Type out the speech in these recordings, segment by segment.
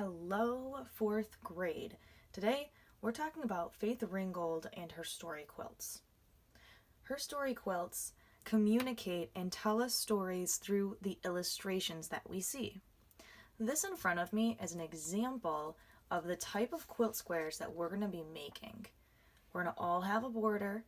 Hello, fourth grade. Today, we're talking about Faith Ringgold and her story quilts. Her story quilts communicate and tell us stories through the illustrations that we see. This in front of me is an example of the type of quilt squares that we're going to be making. We're going to all have a border,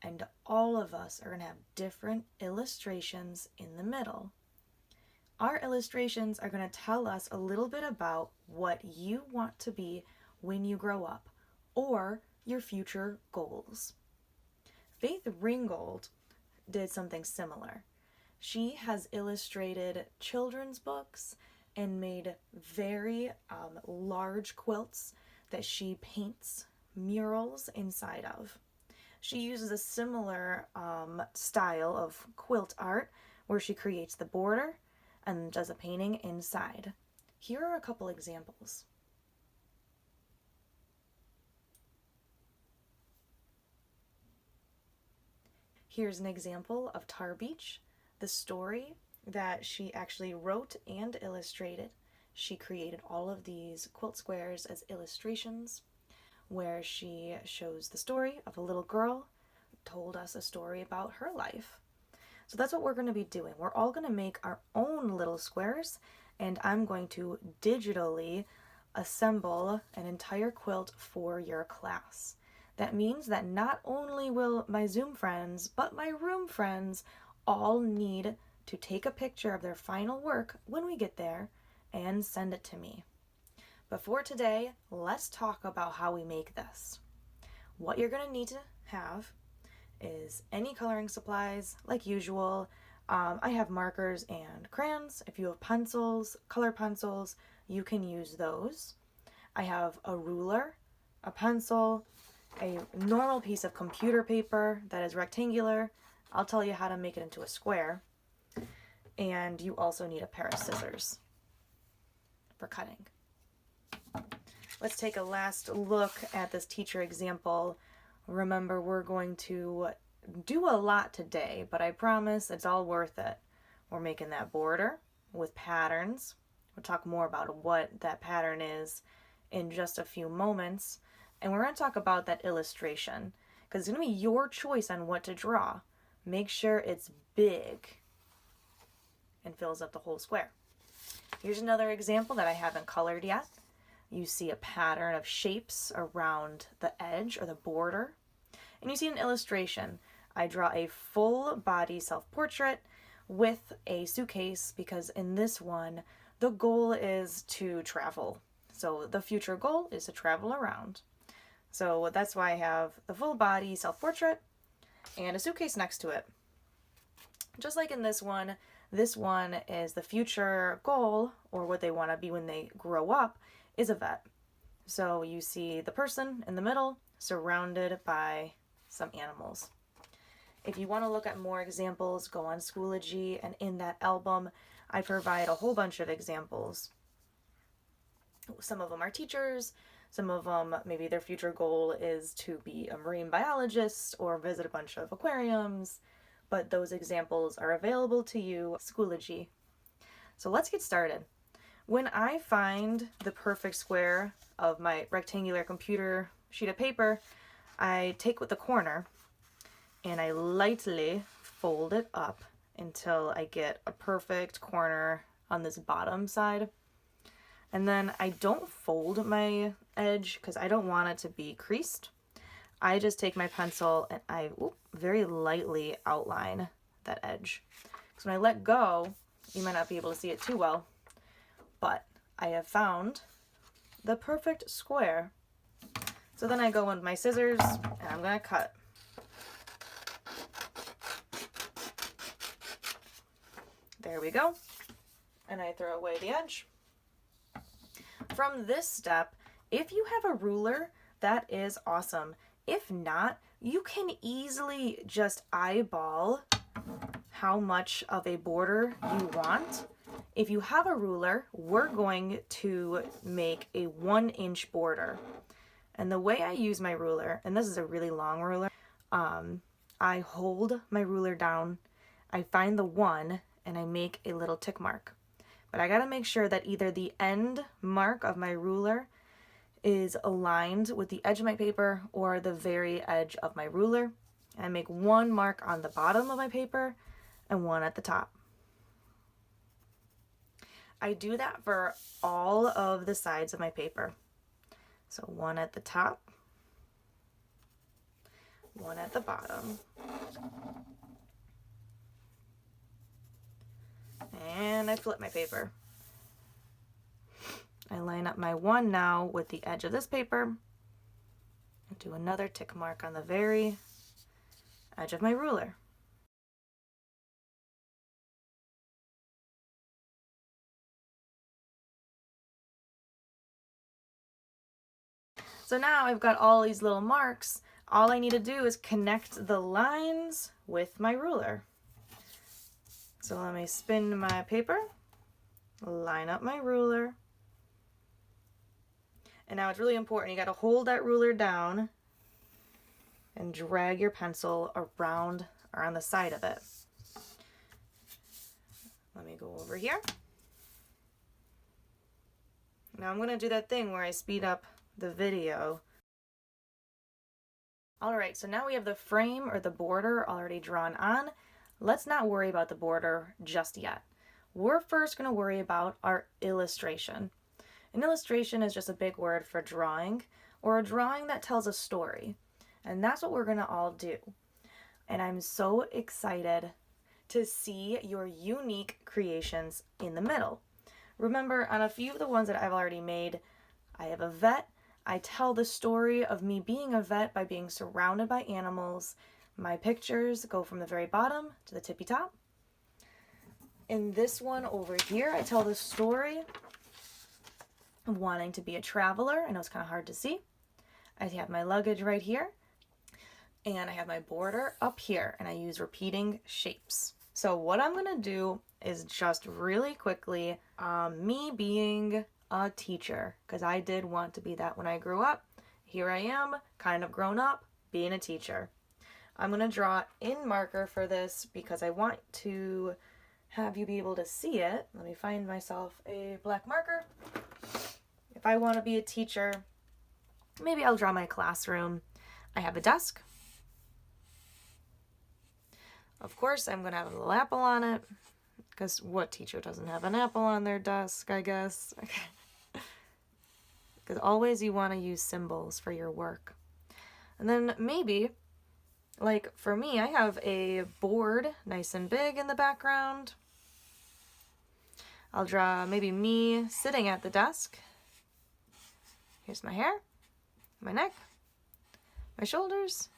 and all of us are going to have different illustrations in the middle. Our illustrations are going to tell us a little bit about what you want to be when you grow up, or your future goals. Faith Ringgold did something similar. She has illustrated children's books and made very large quilts that she paints murals inside of. She uses a similar style of quilt art where she creates the border and does a painting inside. Here are a couple examples. Here's an example of Tar Beach, the story that she actually wrote and illustrated. She created all of these quilt squares as illustrations where she shows the story of a little girl who told us a story about her life. So that's what we're going to be doing. We're all going to make our own little squares, and I'm going to digitally assemble an entire quilt for your class. That means that not only will my Zoom friends, but my room friends all need to take a picture of their final work when we get there and send it to me. But for today, let's talk about how we make this. What you're going to need to have is any coloring supplies like usual. I have markers and crayons. If you have pencils, color pencils, you can use those. I have a ruler, a pencil, a normal piece of computer paper that is rectangular. I'll tell you how to make it into a square. And you also need a pair of scissors for cutting. Let's take a last look at this teacher example. Remember, we're going to do a lot today, but I promise it's all worth it. We're making that border with patterns. We'll talk more about what that pattern is in just a few moments. And we're going to talk about that illustration because it's going to be your choice on what to draw. Make sure it's big and fills up the whole square. Here's another example that I haven't colored yet. You see a pattern of shapes around the edge or the border. And you see an illustration. I draw a full body self-portrait with a suitcase because in this one, the goal is to travel. So the future goal is to travel around. So that's why I have the full body self-portrait and a suitcase next to it. Just like in this one is the future goal, or what they want to be when they grow up, is a vet. So you see the person in the middle surrounded by some animals. If you want to look at more examples, go on Schoology, and in that album, I provide a whole bunch of examples. Some of them are teachers, some of them maybe their future goal is to be a marine biologist or visit a bunch of aquariums, but those examples are available to you at Schoology. So let's get started. When I find the perfect square of my rectangular computer sheet of paper, I take with the corner and I lightly fold it up until I get a perfect corner on this bottom side. And then I don't fold my edge because I don't want it to be creased. I just take my pencil and I very lightly outline that edge. Because when I let go, you might not be able to see it too well, but I have found the perfect square. So then I go with my scissors and I'm going to cut. There we go. And I throw away the edge. From this step, if you have a ruler, that is awesome. If not, you can easily just eyeball how much of a border you want. If you have a ruler, we're going to make a 1-inch border. And the way I use my ruler, and this is a really long ruler, I hold my ruler down, I find the 1, and I make a little tick mark. but I gotta make sure that either the end mark of my ruler is aligned with the edge of my paper or the very edge of my ruler. And I make one mark on the bottom of my paper and one at the top. I do that for all of the sides of my paper. So one at the top, one at the bottom, and I flip my paper. I line up my one now with the edge of this paper and do another tick mark on the very edge of my ruler. So now I've got all these little marks. All I need to do is connect the lines with my ruler. So let me spin my paper, line up my ruler. And now it's really important, you got to hold that ruler down and drag your pencil around or on the side of it. Let me go over here. Now I'm going to do that thing where I speed up the video. Alright, so now we have the frame or the border already drawn on. Let's not worry about the border just yet. We're first going to worry about our illustration. An illustration is just a big word for drawing, or a drawing that tells a story. And that's what we're going to all do. And I'm so excited to see your unique creations in the middle. Remember, on a few of the ones that I've already made, I have a vet. I tell the story of me being a vet by being surrounded by animals. My pictures go from the very bottom to the tippy top. In this one over here, I tell the story of wanting to be a traveler. I know it's kind of hard to see. I have my luggage right here, and I have my border up here, and I use repeating shapes. So what I'm going to do is just really quickly, me being a teacher, because I did want to be that when I grew up. Here I am, kind of grown up, being a teacher. I'm going to draw in marker for this because I want to have you be able to see it. Let me find myself a black marker. If I want to be a teacher, maybe I'll draw my classroom. I have a desk. Of course, I'm going to have a little apple on it, because what teacher doesn't have an apple on their desk, I guess? Because always you want to use symbols for your work. And then maybe, like for me, I have a board nice and big in the background. I'll draw maybe me sitting at the desk. Here's my hair, my neck, my shoulders.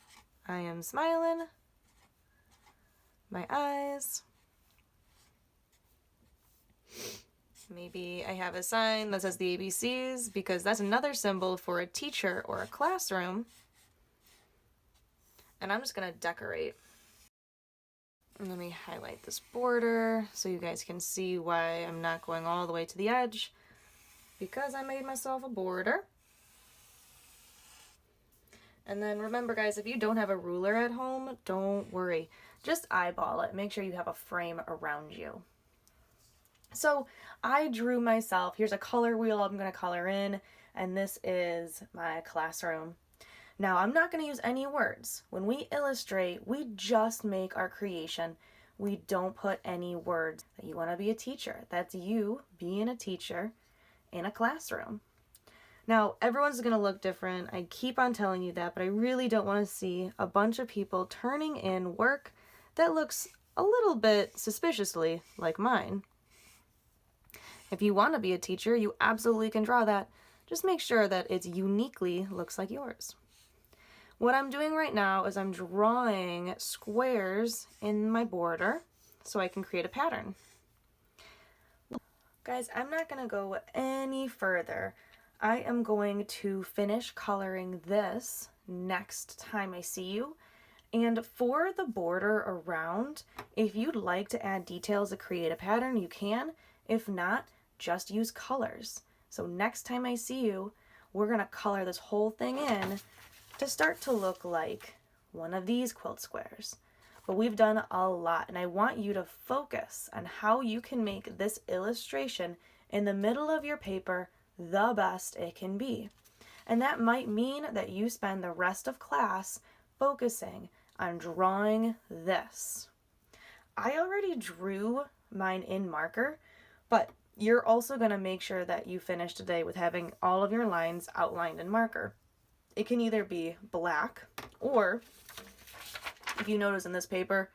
I am smiling. My eyes. Maybe I have a sign that says the ABCs, because that's another symbol for a teacher or a classroom. And I'm just going to decorate. And let me highlight this border so you guys can see why I'm not going all the way to the edge, because I made myself a border. And then remember, guys, if you don't have a ruler at home, don't worry. Just eyeball it. Make sure you have a frame around you. So I drew myself, here's a color wheel I'm going to color in, and this is my classroom. Now I'm not going to use any words. When we illustrate, we just make our creation. We don't put any words. That you want to be a teacher. That's you being a teacher in a classroom. Now everyone's going to look different. I keep on telling you that, but I really don't want to see a bunch of people turning in work that looks a little bit suspiciously like mine. If you want to be a teacher, you absolutely can draw that. Just make sure that it uniquely looks like yours. What I'm doing right now is I'm drawing squares in my border so I can create a pattern. Guys, I'm not going to go any further. I am going to finish coloring this next time I see you. And for the border around, if you'd like to add details to create a pattern, you can. If not, just use colors. So next time I see you, we're going to color this whole thing in to start to look like one of these quilt squares. but we've done a lot, and I want you to focus on how you can make this illustration in the middle of your paper the best it can be. And that might mean that you spend the rest of class focusing on drawing this. I already drew mine in marker, but you're also going to make sure that you finish today with having all of your lines outlined in marker. It can either be black, or if you notice in this paper,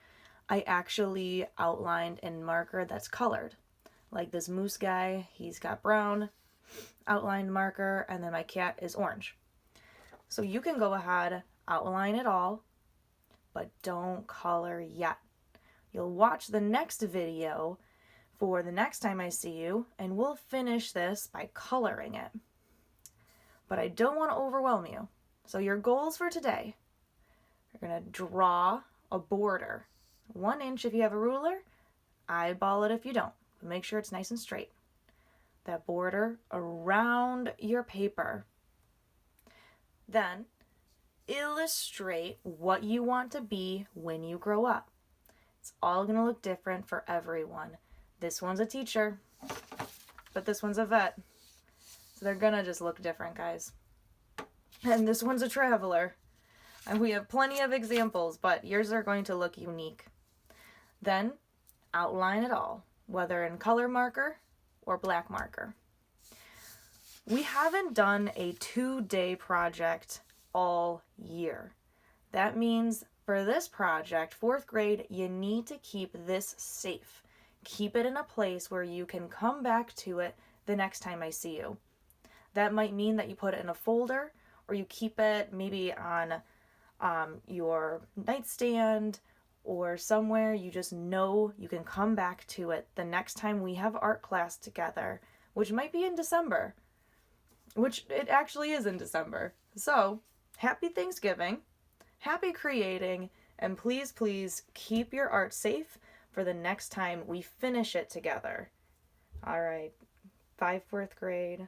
I actually outlined in marker that's colored. Like this moose guy, he's got brown outlined marker, and then my cat is orange. So you can go ahead, outline it all, but don't color yet. You'll watch the next video for the next time I see you, and we'll finish this by coloring it. But I don't want to overwhelm you. So your goals for today, you're going to draw a border. 1 inch if you have a ruler, eyeball it if you don't, but make sure it's nice and straight. That border around your paper. Then illustrate what you want to be when you grow up. It's all going to look different for everyone. This one's a teacher, but this one's a vet. So they're going to just look different, guys. And this one's a traveler. And we have plenty of examples, but yours are going to look unique. Then outline it all, whether in color marker or black marker. We haven't done a 2-day project all year. That means for this project, 4th grade, you need to keep this safe. Keep it in a place where you can come back to it the next time I see you. That might mean that you put it in a folder, or you keep it maybe on your nightstand or somewhere you just know you can come back to it the next time we have art class together, which might be in December, which it actually is in December. So, happy Thanksgiving, happy creating, and please, please keep your art safe for the next time we finish it together. All right, bye 4th grade.